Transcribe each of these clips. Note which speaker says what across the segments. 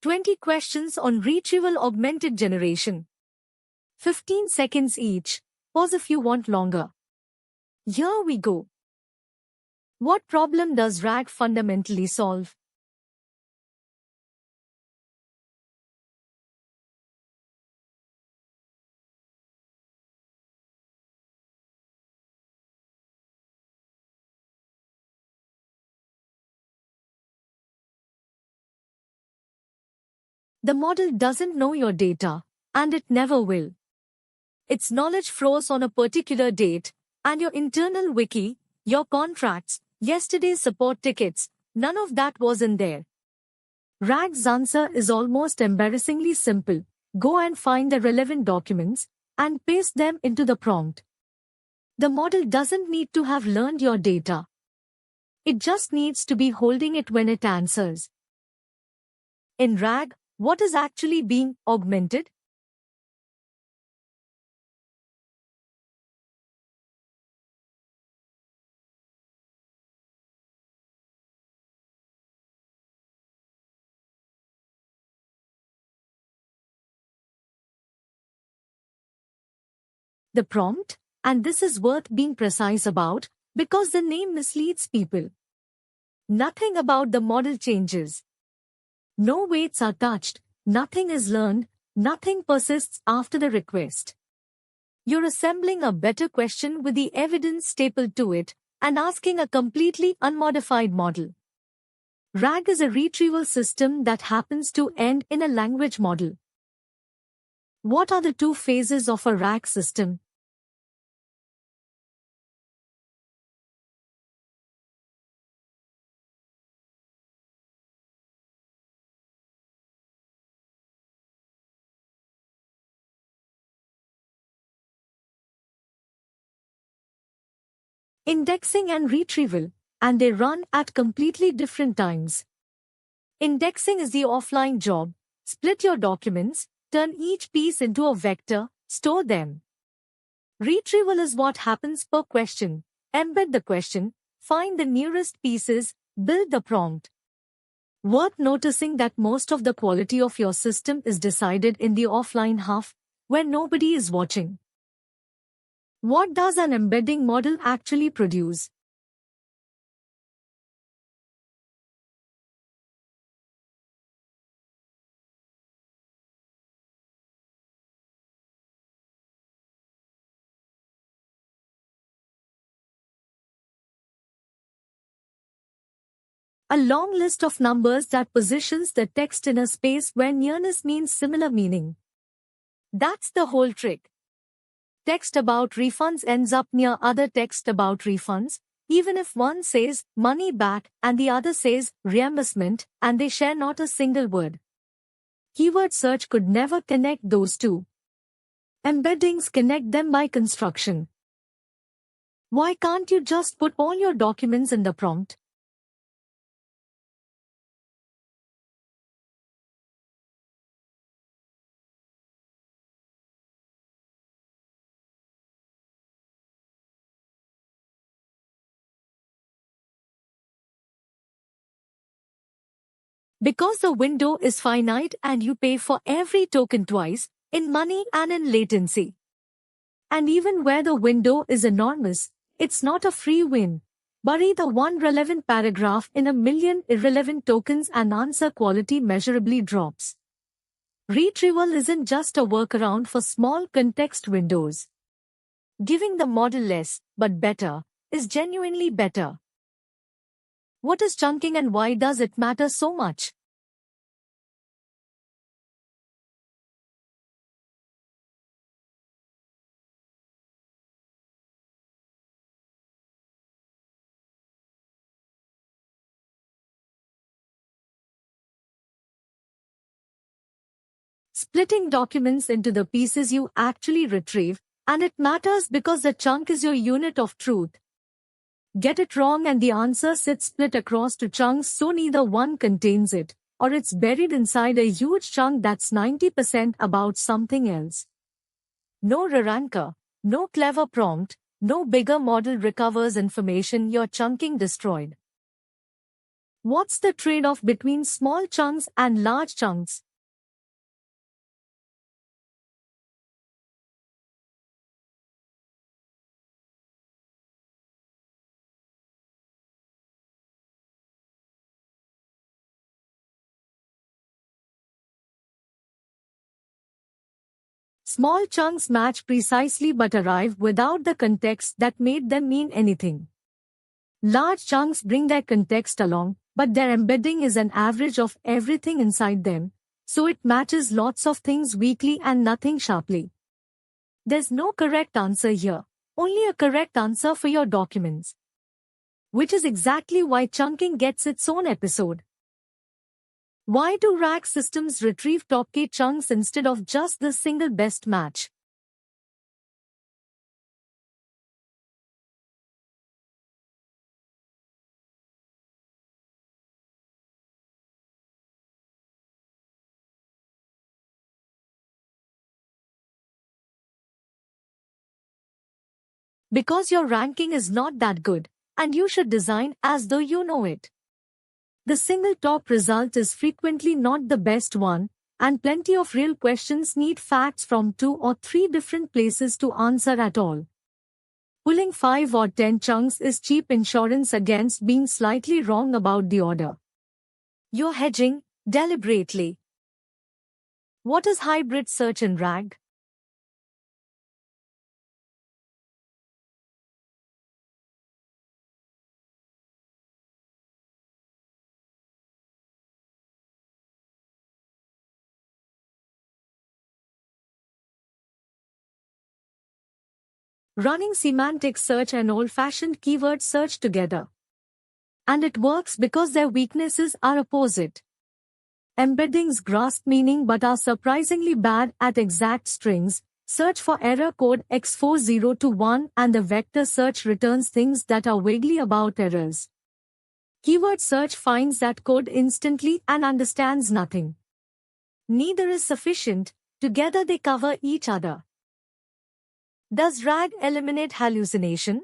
Speaker 1: 20 questions on retrieval augmented generation. 15 seconds each. Pause if you want longer. Here we go. What problem does RAG fundamentally solve? The model doesn't know your data, and it never will. Its knowledge froze on a particular date, and your internal wiki, your contracts, yesterday's support tickets, none of that was in there. RAG's answer is almost embarrassingly simple. Go and find the relevant documents, and paste them into the prompt. The model doesn't need to have learned your data. It just needs to be holding it when it answers. In RAG, what is actually being augmented? The prompt, and this is worth being precise about, because the name misleads people. Nothing about the model changes. No weights are touched, nothing is learned, nothing persists after the request. You're assembling a better question with the evidence stapled to it, and asking a completely unmodified model. RAG is a retrieval system that happens to end in a language model. What are the two phases of a RAG system? Indexing and retrieval, and they run at completely different times. Indexing is the offline job. Split your documents, turn each piece into a vector, store them. Retrieval is what happens per question. Embed the question, find the nearest pieces, build the prompt. Worth noticing that most of the quality of your system is decided in the offline half, when nobody is watching. What does an embedding model actually produce? A long list of numbers that positions the text in a space where nearness means similar meaning. That's the whole trick. Text about refunds ends up near other text about refunds, even if one says money back and the other says reimbursement, and they share not a single word. Keyword search could never connect those two. Embeddings connect them by construction. Why can't you just put all your documents in the prompt? Because the window is finite and you pay for every token twice, in money and in latency. And even where the window is enormous, it's not a free win. Bury the one relevant paragraph in a million irrelevant tokens and answer quality measurably drops. Retrieval isn't just a workaround for small context windows. Giving the model less, but better, is genuinely better. What is chunking and why does it matter so much? Splitting documents into the pieces you actually retrieve, and it matters because the chunk is your unit of truth. Get it wrong and the answer sits split across two chunks so neither one contains it, or it's buried inside a huge chunk that's 90% about something else. No reranker, no clever prompt, no bigger model recovers information your chunking destroyed. What's the trade-off between small chunks and large chunks? Small chunks match precisely but arrive without the context that made them mean anything. Large chunks bring their context along, but their embedding is an average of everything inside them, so it matches lots of things weakly and nothing sharply. There's no correct answer here, only a correct answer for your documents. Which is exactly why chunking gets its own episode. Why do RAG systems retrieve top K chunks instead of just the single best match? Because your ranking is not that good, and you should design as though you know it. The single top result is frequently not the best one, and plenty of real questions need facts from 2 or 3 different places to answer at all. Pulling 5 or 10 chunks is cheap insurance against being slightly wrong about the order. You're hedging deliberately. What is hybrid search in RAG? Running semantic search and old-fashioned keyword search together. And it works because their weaknesses are opposite. Embeddings grasp meaning but are surprisingly bad at exact strings. Search for error code X4021 and the vector search returns things that are vaguely about errors. Keyword search finds that code instantly and understands nothing. Neither is sufficient, together they cover each other. Does RAG eliminate hallucination?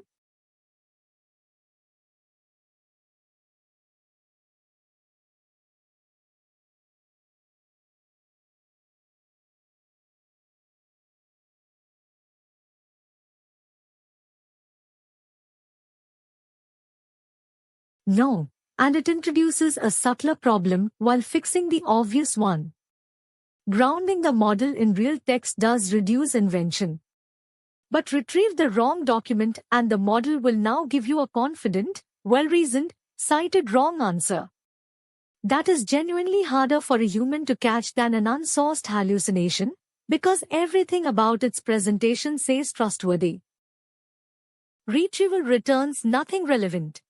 Speaker 1: No, and it introduces a subtler problem while fixing the obvious one. Grounding the model in real text does reduce invention. But retrieve the wrong document and the model will now give you a confident, well-reasoned, cited wrong answer. That is genuinely harder for a human to catch than an unsourced hallucination, because everything about its presentation says trustworthy. Retrieval returns nothing relevant.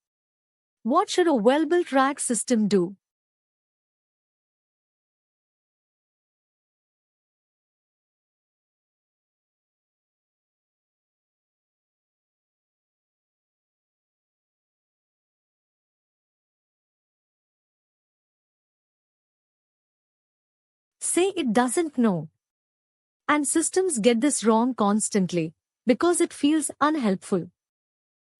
Speaker 1: What should a well-built RAG system do? Say it doesn't know. And systems get this wrong constantly, because it feels unhelpful.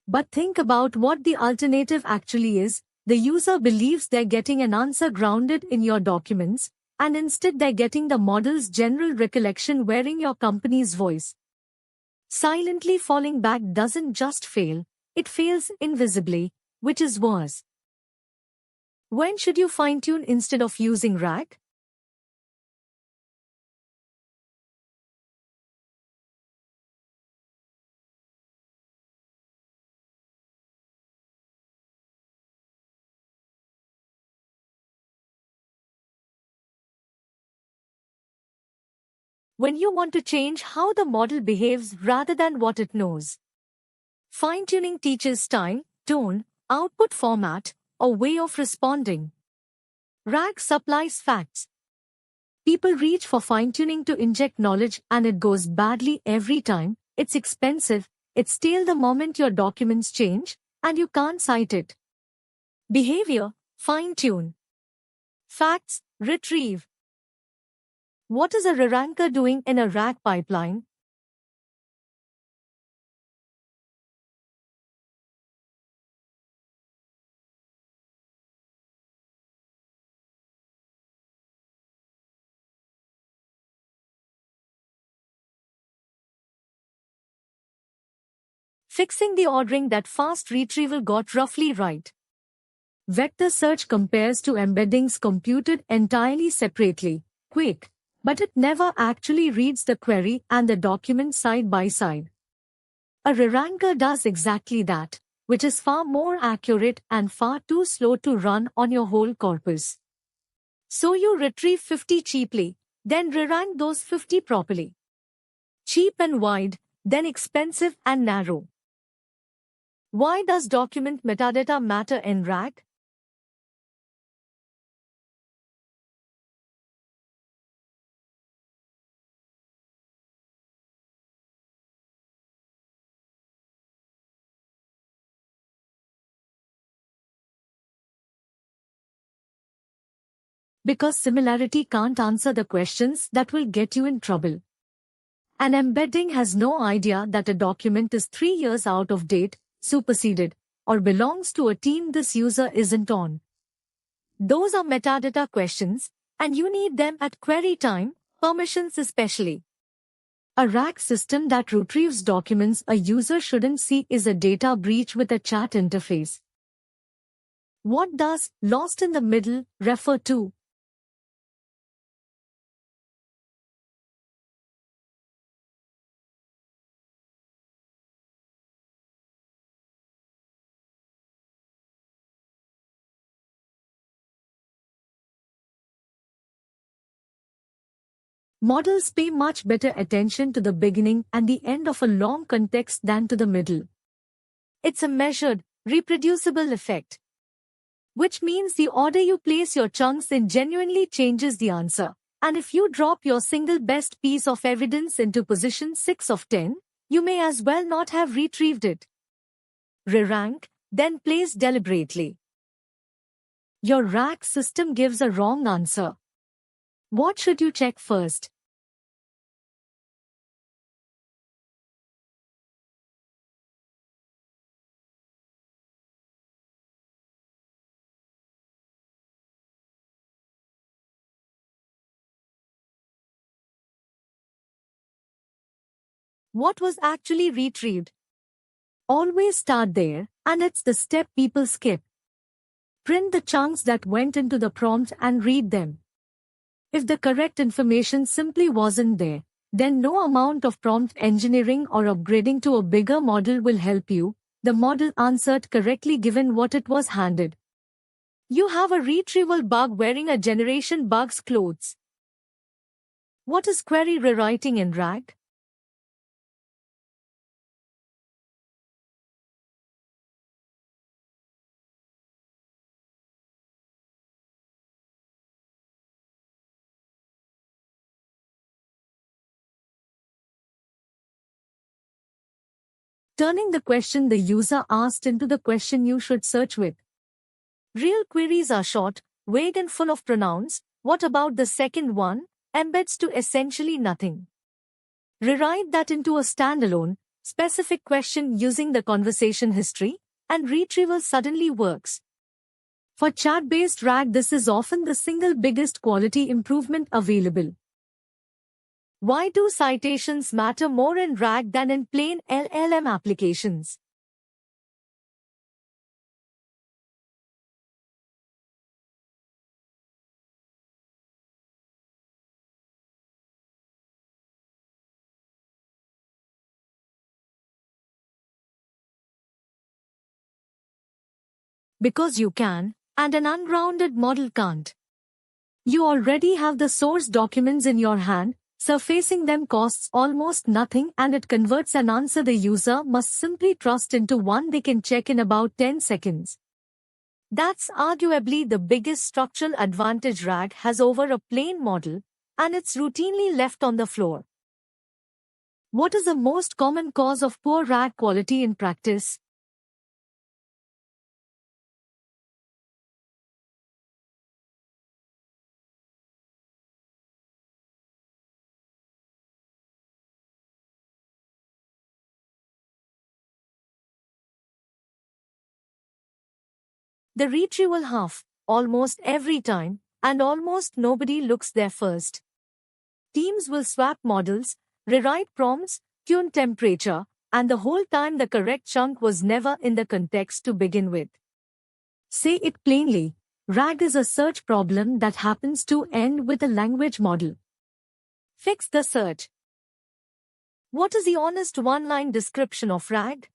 Speaker 1: But think about what the alternative actually is. The user believes they're getting an answer grounded in your documents, and instead they're getting the model's general recollection wearing your company's voice. Silently falling back doesn't just fail, it fails invisibly, which is worse. When should you fine-tune instead of using RAG? When you want to change how the model behaves rather than what it knows. Fine-tuning teaches style, tone, output format, or way of responding. RAG supplies facts. People reach for fine-tuning to inject knowledge and it goes badly every time. It's expensive, it's stale the moment your documents change, and you can't cite it. Behavior, fine-tune. Facts, retrieve. What is a re-ranker doing in a RAG pipeline? fixing the ordering that fast retrieval got roughly right. Vector search compares to embeddings computed entirely separately, quick, but it never actually reads the query and the document side by side. A re-ranker does exactly that, which is far more accurate and far too slow to run on your whole corpus. So you retrieve 50 cheaply, then re-rank those 50 properly. Cheap and wide, then expensive and narrow. Why does document metadata matter in RAG? Because similarity can't answer the questions that will get you in trouble. An embedding has no idea that a document is 3 years out of date, superseded, or belongs to a team this user isn't on. Those are metadata questions, and you need them at query time, permissions especially. A RAG system that retrieves documents a user shouldn't see is a data breach with a chat interface. What does lost in the middle refer to? Models pay much better attention to the beginning and the end of a long context than to the middle. It's a measured, reproducible effect, which means the order you place your chunks in genuinely changes the answer. And if you drop your single best piece of evidence into position 6 of 10, you may as well not have retrieved it. Re-rank, then place deliberately. Your RAG system gives a wrong answer. What should you check first? What was actually retrieved? Always start there, and it's the step people skip. Print the chunks that went into the prompt and read them. If the correct information simply wasn't there, then no amount of prompt engineering or upgrading to a bigger model will help you. The model answered correctly given what it was handed. You have a retrieval bug wearing a generation bug's clothes. What is query rewriting in RAG? Turning the question the user asked into the question you should search with. Real queries are short, vague and full of pronouns. What about the second one? Embeds to essentially nothing. Rewrite that into a standalone, specific question using the conversation history, and retrieval suddenly works. For chat-based RAG, this is often the single biggest quality improvement available. Why do citations matter more in RAG than in plain LLM applications? Because you can, and an ungrounded model can't. You already have the source documents in your hand, surfacing them costs almost nothing and it converts an answer the user must simply trust into one they can check in about 10 seconds. That's arguably the biggest structural advantage RAG has over a plain model, and it's routinely left on the floor. What is the most common cause of poor RAG quality in practice? The retrieval half, almost every time, and almost nobody looks there first. Teams will swap models, rewrite prompts, tune temperature, And the whole time the correct chunk was never in the context to begin with. Say it plainly. RAG is a search problem that happens to end with a language model. Fix the search. What is the honest one-line description of RAG?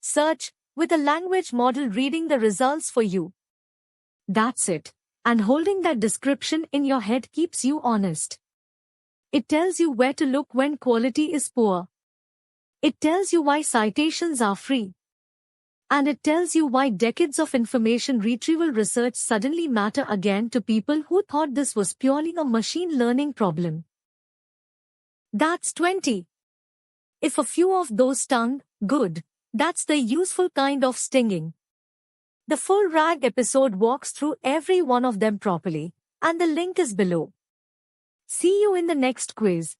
Speaker 1: Search, with a language model reading the results for you. That's it. And holding that description in your head keeps you honest. It tells you where to look when quality is poor. It tells you why citations are free. And it tells you why decades of information retrieval research suddenly matter again to people who thought this was purely a machine learning problem. That's 20. If a few of those stung, good. That's the useful kind of stinging. The full RAG episode walks through every one of them properly, and the link is below. See you in the next quiz.